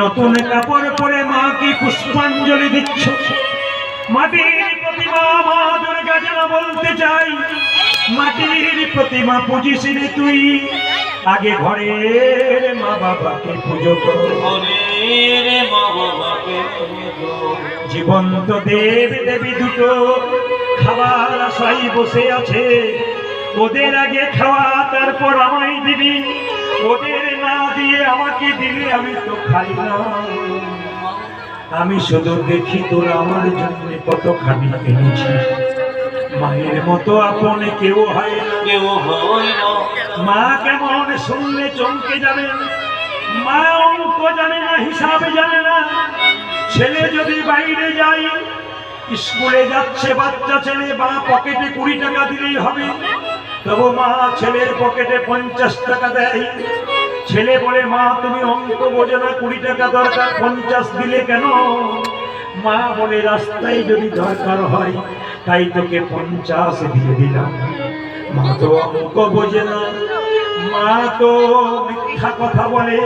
নতুন কাপড় পরে মাকে পুষ্পাঞ্জলি দিচ্ছ। মাটির প্রতিমা মা দুর্গা যেন বলতে চাই, মাটির প্রতিমা পুজিস রে তুই, আগে ঘরের মা বাবাকে পুজো কর। জীবন্ত দেব দেবী দুটো খাবার আশায় বসে আছে, ওদের আগে খাওয়া তারপর আমায় দিবি, ওদের না দিয়ে আমাকে দিলে আমি তো খাই না। আমি শুধু দেখি তোরা আমার জন্য কতখানি এনেছিস। মায়ের মতো আপন কেউ হয় না, কেউ হয় না। মা কেমন শুনলে চমকে যাবে, মা অঙ্ক জানে না, হিসাবে জানে না। ছেলে যদি বাইরে যায়, স্কুলে যাচ্ছে বাচ্চা ছেলে, মা পকেটে 20 টাকা দিলেই হবে, তবু মা ছেলের পকেটে 50 টাকা দেয়। ছেলে বলে, মা তুমি অঙ্ক বোঝো না, 20 টাকা দরকার, 50 দিলে কেন? মা বলে, রাস্তায় যদি দরকার হয় তাই তোকে 50 দিয়ে দিলাম। মা তো অঙ্ক বোঝে না, মা তো মিথ্যা কথা বলে।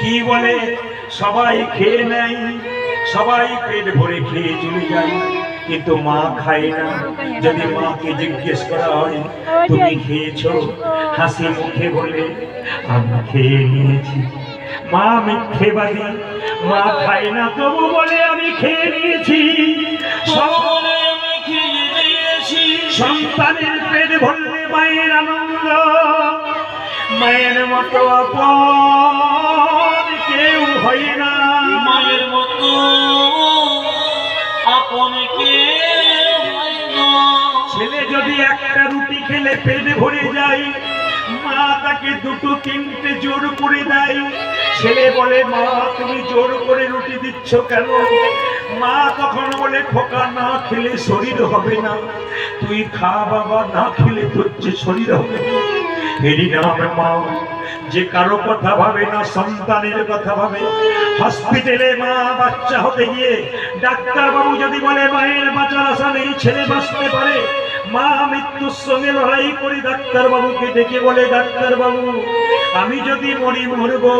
কি বলে? সবাই খেয়ে নেয়, সবাই পেট ভরে খেয়ে চলে যায়, কিন্তু মা খায় না। যদি মাকে জিজ্ঞেস করা হয় তুমি খেয়েছো, হাসি মুখে বলে আমি খেয়ে নিয়েছি। মা মিথ্যেবাদী, মা খায় না তবু বলে আমি খেয়ে নিয়েছি। সন্তানের পেট ভরলে মায়ের আনন্দ, মায়ের মতো আপন কেউ হয় না, মায়ের মতো আপন কেউ হয় না। ছেলে যদি একটা রুটি খেলে পেট ভরে যায়, মা তাকে 2-3টে জোর করে দেয়। ছেলে বলে, মা তুমি জোর করে রুটি দিচ্ছ কেন? মা তখন বলে, খোকা না খেলে শরীর হবে না, তুই খা বাবা, না খেলে তোর যে শরীর হবে। এরই নাম মা, যে কারো কথা ভাবে না, সন্তানের কথা ভাবে। হসপিটালে মা বাচ্চা হতে গিয়ে ডাক্তার বাবু যদি বলে মায়ের বাঁচার আশা নেই, ছেলে বাঁচতে পারে, মা মৃত্যুর সঙ্গে লড়াই করে ডাক্তার বাবুকে ডেকে বলে, ডাক্তার বাবু আমি যদি মরি মরবো,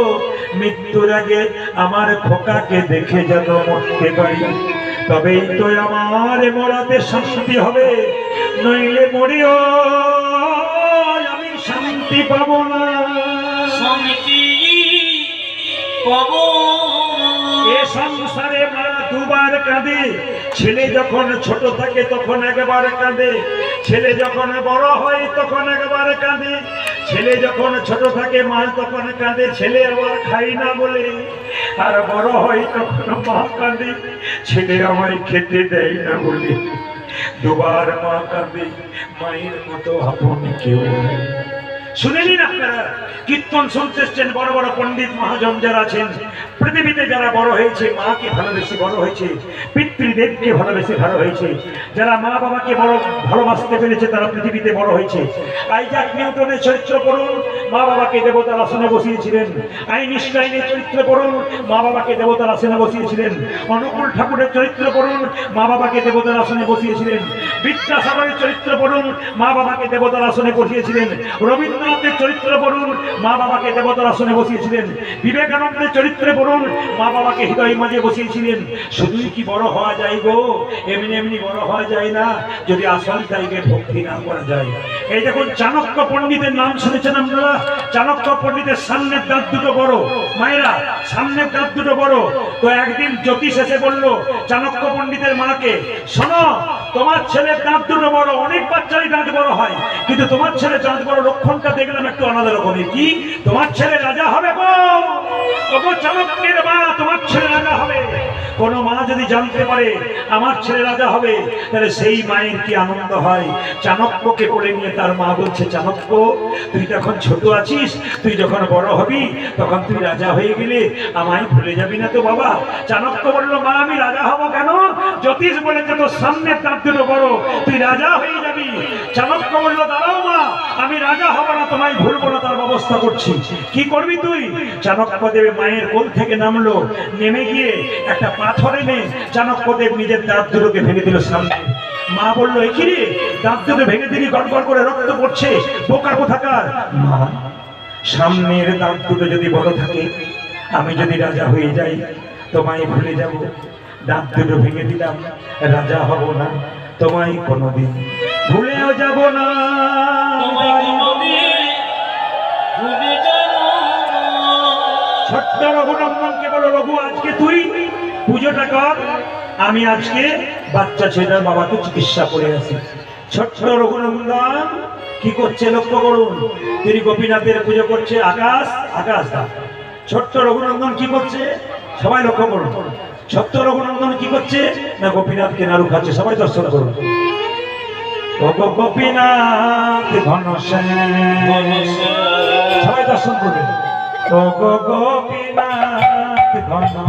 মৃত্যুর আগে আমার খোকাকে দেখে যেন মরতে পারি, তবেই তো আমার মরাতে শান্তি হবে, নইলে মরিও আমি শান্তি পাবো না, শান্তি পাবো। এ সংসারে মা দুবার কাঁদে। ছেলে যখন ছোট থাকে তখন একবার কাঁদে, ছেলে যখন বড় হয় তখন একবার কাঁদে। ছেলে যখন ছোট থাকে মা তখন কাঁদে, ছেলে আবার খাই না বলে। আর বড় হয় তখন মা কাঁদে, ছেলে আমায় খেতে দেয় না বলে। দুবার মা কাঁদে, মায়ের মতো আপন কেউ। শুনে নিন আপনারা, কীর্তন শুনতে এসছেন বড় বড় পণ্ডিত মহাজন যারা আছেন, পৃথিবীতে যারা বড় হয়েছে, মাকে ভালোবেসে বড় হয়েছে, পিতৃদেবকে ভালোবেসে ভালো হয়েছে, যারা মা বাবাকে বড় ভালোবাসতে পেরেছে, তারা পৃথিবীতে বড় হয়েছে। আইজাক নিউটনের চরিত্র পড়ুন, মা বাবাকে দেবতার আসনে বসিয়েছিলেন। আইনস্টাইনের চরিত্র পড়ুন, মা বাবাকে দেবতার আসনে বসিয়েছিলেন। অনুকূল ঠাকুরের চরিত্র পড়ুন, মা বাবাকে দেবতার আসনে বসিয়েছিলেন। বিদ্যাসাগরের চরিত্র পড়ুন, মা বাবাকে দেবতার আসনে বসিয়েছিলেন। রবীন্দ্রনাথের চরিত্র পড়ুন, মা বাবাকে দেবতার আসনে বসিয়েছিলেন। বিবেকানন্দের চরিত্রে পড়ুন, মা বাবাকে হৃদয় মাঝে বসিয়েছিলেন। শুধুই কি বড় হওয়া যায় গো? এমনি এমনি বড় হওয়া যায় না, যদি আসল জায়গায় ভক্তি না করা যায়। এই দেখুন, চাণক্য পণ্ডিতের নাম শুনেছেন আপনারা? চাণক্য পণ্ডিতের সামনের দাঁত দুটো বড়, মায়েরা সামনের দাঁত দুটো বড়। তো একদিন জ্যোতিষ এসে বলল চাণক্য পণ্ডিতের মাকে, শোনো তোমার ছেলের দাঁত দুটো বড়, অনেক বাচ্চারই দাঁত বড় হয়, কিন্তু তোমার ছেলে দাঁত বড় লক্ষণটা দেখলাম একটু আলাদা রকমের। কি? তোমার ছেলে রাজা হবে গো, ওগো চাণক্যের মা, তোমার ছেলে রাজা হবে। কোন মা যদি জানতে পারে আমার ছেলে রাজা হবে, তাহলে সেই মায়ের কি আনন্দ হয়। চাণক্যকে কোলে নিয়ে তার মা বলছে, চাণক্য তুই যখন ছোট আছিস, তুই যখন বড় হবি তখন তুই রাজা হয়ে গেলে আমায় ভুলে যাবি না তো বাবা? চাণক্য বলল, মা আমি রাজা হব কেন? জ্যোতিষ বলেছে তোর সামনের দাঁত দুটো বড়, তুই রাজা হয়ে যাবি। চাণক্য বলল, দাঁড়াও মা, আমি রাজা হব না, তোমায় ভুলবো না, তার ব্যবস্থা করছি। কি করবি তুই? চাণক্যদেব মায়ের কোল থেকে নামলো, নেমে গিয়ে একটা পাথর এনে চাণক্যদেব নিজের দাঁত দুটোকে ভেঙে দিল সামনে। মা বললো, এ কি রে, দাঁত দুটো ভেঙে দিলি, গড়গড় করে রক্ত পড়ছে, বোকা কোথাকার। মা, সামনের দাঁত দুটো যদি বড় থাকে আমি যদি রাজা হয়ে যাই তোমায় ভুলে যাব, দাঁত দুটো ভেঙে দিলাম, রাজা হব না, তোমায় কোনোদিন ভুলেও যাব না। ছোট্ট রঘুনন্দনকে বলো, রঘু আজকে তুই পুজোটা কর, আমি আজকে বাচ্চা ছেলের বাবাকে চিকিৎসা করে আসি। ছোট্ট রঘুনন্দন কি করছে লক্ষ্য করুন, তিনি গোপীনাথের পুজো করছে। আকাশ আকাশ দা, ছোট্ট রঘুনন্দন কি করছে সবাই লক্ষ্য করুন। ছোট্ট রঘুনন্দন কি করছে না গোপীনাথকে নাড়ু খাচ্ছে, সবাই দর্শন করুন। ও গোপীনাথ ঘনশ্যাম, সবাই দর্শন করবেন। ও গোপীনাথ ঘনশ্যাম,